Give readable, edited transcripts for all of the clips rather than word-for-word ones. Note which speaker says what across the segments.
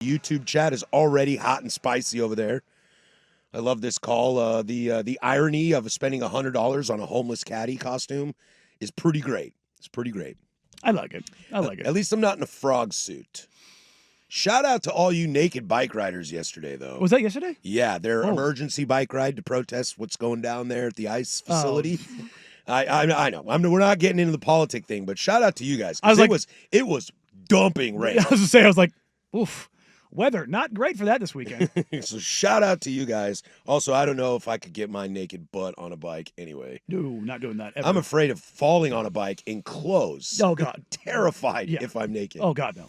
Speaker 1: YouTube chat is already hot and spicy over there. I love this call. The irony of spending $100 on a homeless caddy costume is pretty great. It's pretty great.
Speaker 2: I like it.
Speaker 1: At least I'm not in a frog suit. Shout out to all you naked bike riders yesterday, though.
Speaker 2: Was that yesterday?
Speaker 1: Yeah, their emergency bike ride to protest what's going down there at the ice facility. I know. We're not getting into the politic thing, but shout out to you guys. It was dumping rain.
Speaker 2: I was like, oof. Weather, not great for that this weekend.
Speaker 1: So shout out to you guys. Also, I don't know if I could get my naked butt on a bike anyway.
Speaker 2: No, not doing that ever.
Speaker 1: I'm afraid of falling on a bike in clothes.
Speaker 2: Oh, God.
Speaker 1: Terrified if I'm naked.
Speaker 2: Oh, God, no.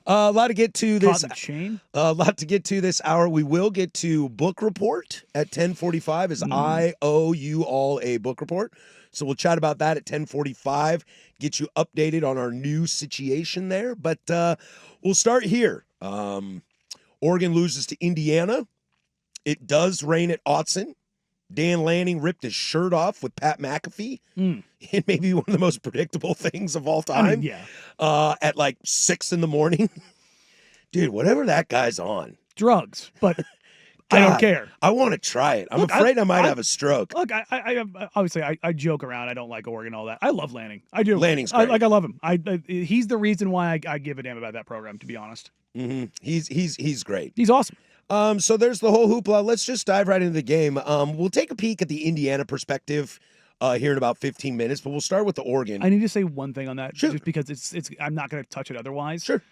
Speaker 1: A lot to get to this.
Speaker 2: Chain.
Speaker 1: A lot to get to this hour. We will get to book report at 10:45 as I owe you all a book report. So we'll chat about that at 10:45, get you updated on our new situation there. But we'll start here. Oregon loses to Indiana. It does rain at Autzen. Dan Lanning ripped his shirt off with Pat McAfee. It may be one of the most predictable things of all time. At like 6 a.m. Dude, whatever that guy's on.
Speaker 2: Drugs, but I don't care.
Speaker 1: I want to try it. I'm afraid I might have a stroke.
Speaker 2: Look, I obviously I joke around. I don't like Oregon, all that. I love Lanning. I do.
Speaker 1: Lanning's great.
Speaker 2: I love him. He's the reason why I give a damn about that program, to be honest.
Speaker 1: Mm-hmm. He's great.
Speaker 2: He's awesome.
Speaker 1: So there's the whole hoopla. Let's just dive right into the game. We'll take a peek at the Indiana perspective here in about 15 minutes, but we'll start with the Oregon.
Speaker 2: I need to say one thing on that,
Speaker 1: Sure.
Speaker 2: just because it's I'm not going to touch it otherwise.
Speaker 1: Sure.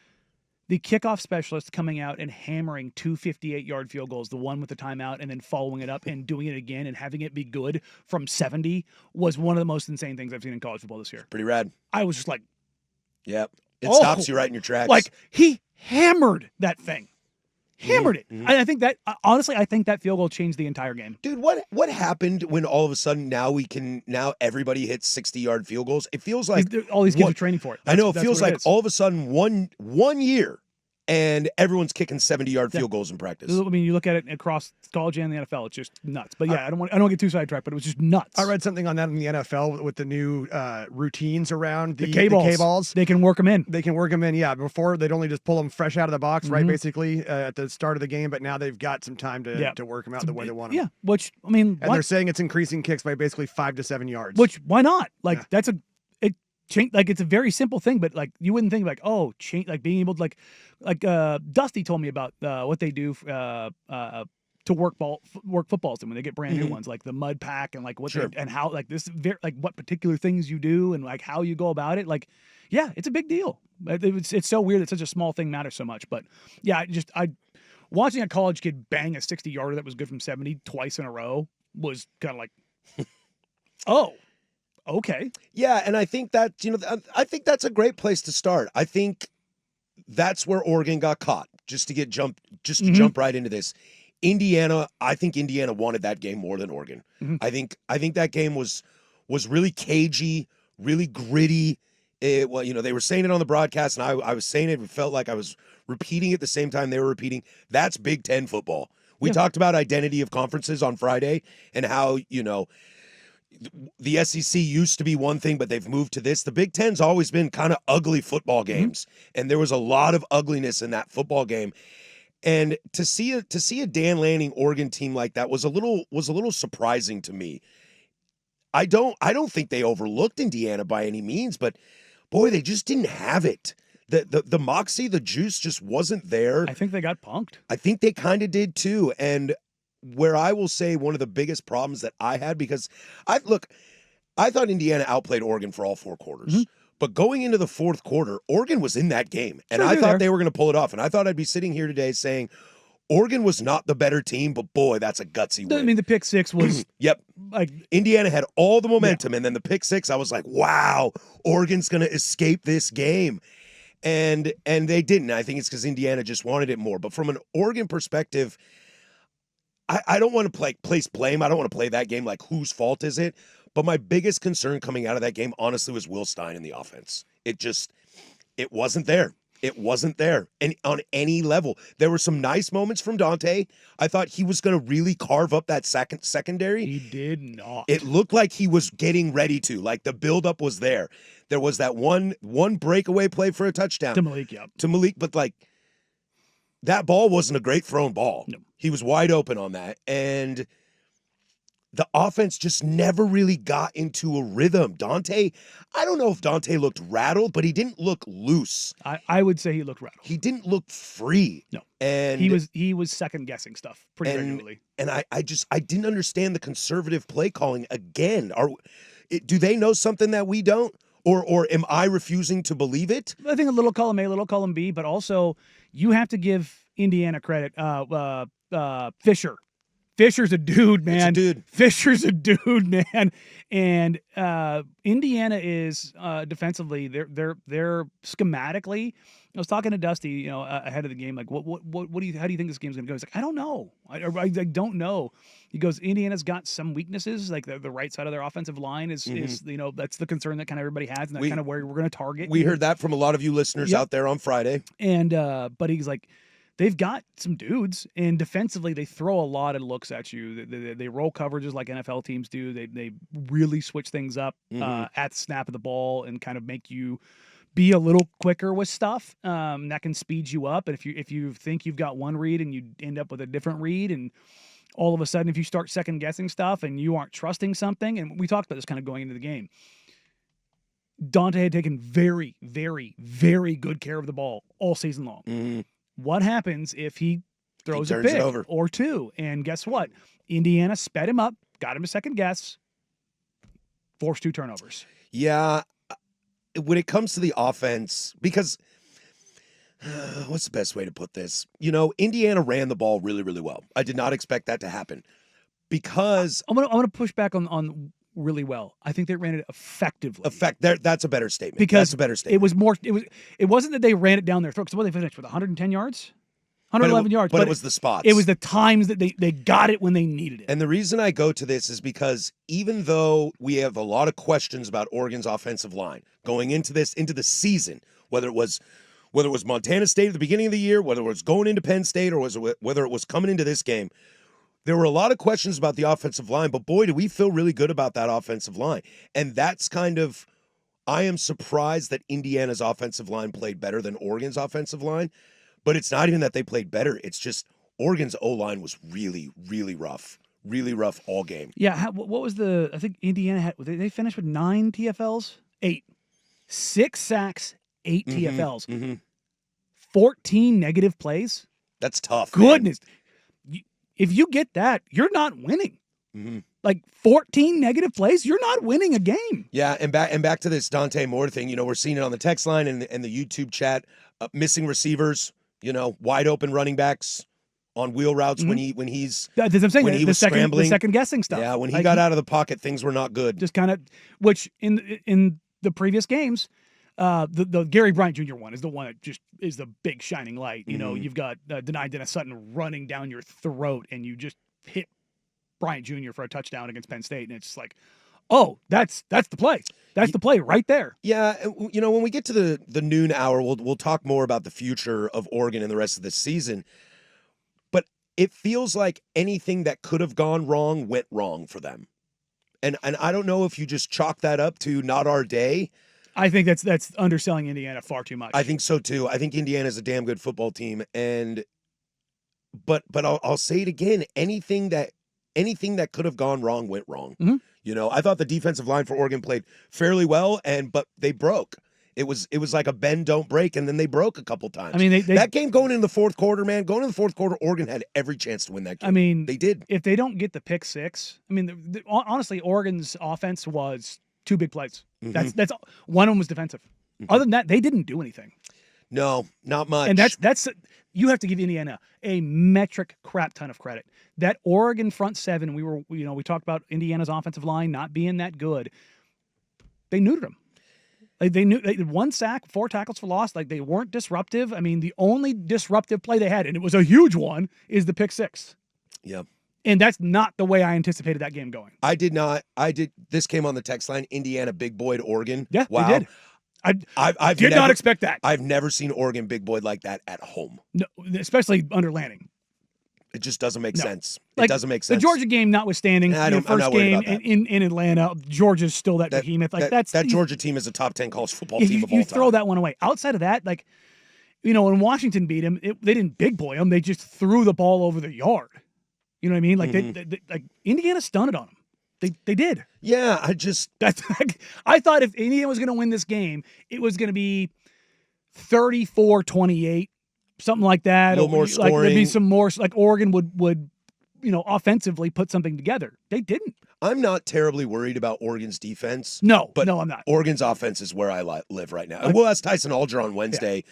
Speaker 2: The kickoff specialist coming out and hammering 2 58-yard field goals, the one with the timeout, and then following it up and doing it again and having it be good from 70 was one of the most insane things I've seen in college football this year.
Speaker 1: Pretty rad.
Speaker 2: I was just like,
Speaker 1: yep. It stops you right in your tracks.
Speaker 2: Like, he hammered that thing. Hammered it.
Speaker 1: Mm-hmm.
Speaker 2: I think that, honestly, I think that field goal changed the entire game.
Speaker 1: Dude, what happened when all of a sudden now everybody hits 60-yard field goals? It feels like
Speaker 2: all these kids are training for it.
Speaker 1: I know it feels like all of a sudden one year and everyone's kicking 70-yard field goals in practice.
Speaker 2: I mean, you look at it across college and the NFL, it's just nuts. But yeah, I don't want to get too sidetracked, but it was just nuts.
Speaker 3: I read something on that in the NFL with the new routines around the
Speaker 2: K-balls. They can work them in.
Speaker 3: They can work them in, yeah. Before, they'd only just pull them fresh out of the box, right, basically, at the start of the game. But now they've got some time to work them out the way they want them.
Speaker 2: Yeah, which, I mean...
Speaker 3: And they're saying it's increasing kicks by basically 5 to 7 yards.
Speaker 2: Which, why not? Like, that's like, it's a very simple thing, but like you wouldn't think like, like being able to like Dusty told me about what they do to work footballs and when they get brand new ones, like the mud pack and like what and how like this like what particular things you do and like how you go about it. Like, yeah, it's a big deal. It's so weird that such a small thing matters so much. But yeah, I watching a college kid bang a 60-yarder that was good from 70 twice in a row was kind of like, oh. Okay.
Speaker 1: Yeah, and I think that, I think that's a great place to start. I think that's where Oregon got caught, just to jump right into this. I think Indiana wanted that game more than Oregon. Mm-hmm. I think that game was really cagey, really gritty. They were saying it on the broadcast, and I was saying it. It felt like I was repeating it at the same time they were repeating. That's Big Ten football. We talked about identity of conferences on Friday and how, the SEC used to be one thing, but they've moved to this. The Big Ten's always been kind of ugly football games, and there was a lot of ugliness in that football game. And to see a Dan Lanning Oregon team like that was a little surprising to me. I don't think they overlooked Indiana by any means, but boy, they just didn't have it. The moxie, the juice just wasn't there.
Speaker 2: I think they got punked.
Speaker 1: I think they kind of did too, and where I will say one of the biggest problems that I had, because I thought Indiana outplayed Oregon for all 4 quarters. But going into the 4th quarter, Oregon was in that game, and I thought they were going to pull it off. And I thought I'd be sitting here today saying Oregon was not the better team, but boy, that's a gutsy win.
Speaker 2: I mean, the pick six was
Speaker 1: yep.
Speaker 2: Like
Speaker 1: Indiana had all the momentum, and then the pick six, I was like, wow, Oregon's going to escape this game. And they didn't. I think it's because Indiana just wanted it more. But from an Oregon perspective, I don't want to place blame. I don't want to play that game like whose fault is it. But my biggest concern coming out of that game, honestly, was Will Stein in the offense. It wasn't there. It wasn't there. And on any level, there were some nice moments from Dante. I thought he was going to really carve up that secondary.
Speaker 2: He did not.
Speaker 1: It looked like he was getting ready to. Like the buildup was there. There was that one breakaway play for a touchdown.
Speaker 2: To Malik, yeah.
Speaker 1: To Malik, but like that ball wasn't a great thrown ball.
Speaker 2: No.
Speaker 1: He was wide open on that. And the offense just never really got into a rhythm. Dante, I don't know if Dante looked rattled, but he didn't look loose.
Speaker 2: I would say he looked rattled.
Speaker 1: He didn't look free.
Speaker 2: No.
Speaker 1: And
Speaker 2: he was second guessing stuff pretty regularly.
Speaker 1: And I didn't understand the conservative play calling again. Do they know something that we don't? Or am I refusing to believe it?
Speaker 2: I think a little column A, a little column B, but also you have to give Indiana credit. Fisher. Fisher's a dude, man.
Speaker 1: It's a dude.
Speaker 2: Fisher's a dude, man. And Indiana is defensively, they're schematically. I was talking to Dusty, ahead of the game, like, how do you think this game's gonna go? He's like, I don't know. I don't know. He goes, Indiana's got some weaknesses, like the right side of their offensive line is that's the concern that kind of everybody has, and that's kind of where we're gonna target.
Speaker 1: We heard that from a lot of you listeners out there on Friday.
Speaker 2: And but he's like, they've got some dudes, and defensively they throw a lot of looks at you. They roll coverages like NFL teams do. They really switch things up at the snap of the ball and kind of make you be a little quicker with stuff. That can speed you up. And if you think you've got one read and you end up with a different read, and all of a sudden if you start second guessing stuff and you aren't trusting something, and we talked about this kind of going into the game. Dante had taken very, very, very good care of the ball all season long.
Speaker 1: Mm-hmm.
Speaker 2: What happens if he throws a
Speaker 1: turns it
Speaker 2: pick
Speaker 1: over.
Speaker 2: or two? And guess what? Indiana sped him up, got him a second guess, forced 2 turnovers.
Speaker 1: Yeah. When it comes to the offense, because what's the best way to put this? Indiana ran the ball really, really well. I did not expect that to happen because
Speaker 2: I'm gonna push back on really well. I think they ran it effectively.
Speaker 1: That's a better statement.
Speaker 2: Because
Speaker 1: that's a better statement.
Speaker 2: It wasn't that they ran it down their throat. Because what they finished with 110 yards, 111 yards.
Speaker 1: But it was the spots.
Speaker 2: It was the times that they got it when they needed it.
Speaker 1: And the reason I go to this is because even though we have a lot of questions about Oregon's offensive line going into the season, whether it was Montana State at the beginning of the year, whether it was going into Penn State, or whether it was coming into this game, there were a lot of questions about the offensive line, but boy, do we feel really good about that offensive line. And that's I am surprised that Indiana's offensive line played better than Oregon's offensive line, but it's not even that they played better. It's just Oregon's O-line was really, really rough all game.
Speaker 2: Yeah, what was I think Indiana had, they finished with 9 TFLs? 8. 6 sacks, 8 TFLs.
Speaker 1: Mm-hmm.
Speaker 2: 14 negative plays?
Speaker 1: That's tough.
Speaker 2: Goodness. If you get that, you're not winning.
Speaker 1: Mm-hmm.
Speaker 2: Like 14 negative plays, you're not winning a game.
Speaker 1: Yeah, and back to this Dante Moore thing. We're seeing it on the text line and the YouTube chat. Missing receivers, wide open running backs on wheel routes when he's
Speaker 2: that's what I'm saying.
Speaker 1: When he was scrambling,
Speaker 2: the second guessing stuff.
Speaker 1: Yeah, when he got out of the pocket, things were not good.
Speaker 2: Just kind of, which in the previous games, the Gary Bryant Jr. one is the one that just is the big shining light. You've got Dennis Sutton running down your throat, and you just hit Bryant Jr. for a touchdown against Penn State, and it's just like, oh, that's the play. That's the play right there.
Speaker 1: Yeah, when we get to the noon hour, we'll talk more about the future of Oregon and the rest of the season. But it feels like anything that could have gone wrong went wrong for them, and I don't know if you just chalk that up to not our day.
Speaker 2: I think that's underselling Indiana far too much.
Speaker 1: I think so too. I think Indiana's a damn good football team, but I'll say it again. Anything that could have gone wrong went wrong.
Speaker 2: Mm-hmm.
Speaker 1: I thought the defensive line for Oregon played fairly well, but they broke. It was like a bend don't break, and then they broke a couple times.
Speaker 2: I mean,
Speaker 1: that game going into the fourth quarter, man. Going into the fourth quarter, Oregon had every chance to win that game.
Speaker 2: I mean,
Speaker 1: they did.
Speaker 2: If they don't get the pick six, I mean, honestly, Oregon's offense was 2 big plays.
Speaker 1: Mm-hmm.
Speaker 2: That's one of them was defensive. Mm-hmm. Other than that, they didn't do anything.
Speaker 1: No, not much.
Speaker 2: And that's you have to give Indiana a metric crap ton of credit. That Oregon front seven, we talked about Indiana's offensive line not being that good. They neutered them. They knew 1 sack, 4 tackles for loss. Like, they weren't disruptive. I mean, the only disruptive play they had, and it was a huge one, is the pick 6.
Speaker 1: Yeah.
Speaker 2: And that's not the way I anticipated that game going.
Speaker 1: I did not. This came on the text line. Indiana big boyed Oregon.
Speaker 2: Yeah,
Speaker 1: wow.
Speaker 2: They did. I did not expect that.
Speaker 1: I've never seen Oregon big boyed like that at home.
Speaker 2: No, especially under Lanning.
Speaker 1: It just doesn't make sense.
Speaker 2: Like,
Speaker 1: it doesn't make sense.
Speaker 2: The Georgia game notwithstanding, the first game in Atlanta, Georgia's still that behemoth. Like,
Speaker 1: that Georgia team is a top 10 college football team of all time.
Speaker 2: You throw that one away. Outside of that, like, when Washington beat him, they didn't big boy him. They just threw the ball over the yard. You know what I mean? Like they like Indiana stunted on them. They did.
Speaker 1: Yeah,
Speaker 2: I thought if Indiana was going to win this game, it was going to be 34-28, something like that.
Speaker 1: A little more
Speaker 2: Like there'd be
Speaker 1: scoring.
Speaker 2: some more. Like Oregon would offensively put something together. They didn't.
Speaker 1: I'm not terribly worried about Oregon's defense.
Speaker 2: No,
Speaker 1: but
Speaker 2: I'm not.
Speaker 1: Oregon's offense is where I live right now. And we'll ask Tyson Alger on Wednesday.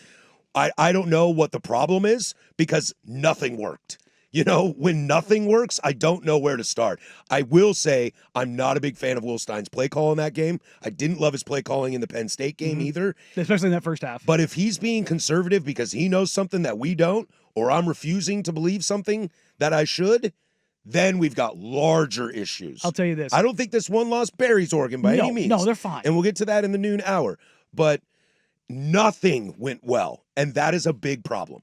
Speaker 1: Yeah. I don't know what the problem is because nothing worked. When nothing works, I don't know where to start. I will say I'm not a big fan of Will Stein's play call in that game. I didn't love his play calling in the Penn State game either.
Speaker 2: Especially in that first half.
Speaker 1: But if he's being conservative because he knows something that we don't, or I'm refusing to believe something that I should, then we've got larger issues.
Speaker 2: I'll tell you this.
Speaker 1: I don't think this one loss buries Oregon by any means.
Speaker 2: No, they're fine.
Speaker 1: And we'll get to that in the noon hour. But nothing went well, and that is a big problem.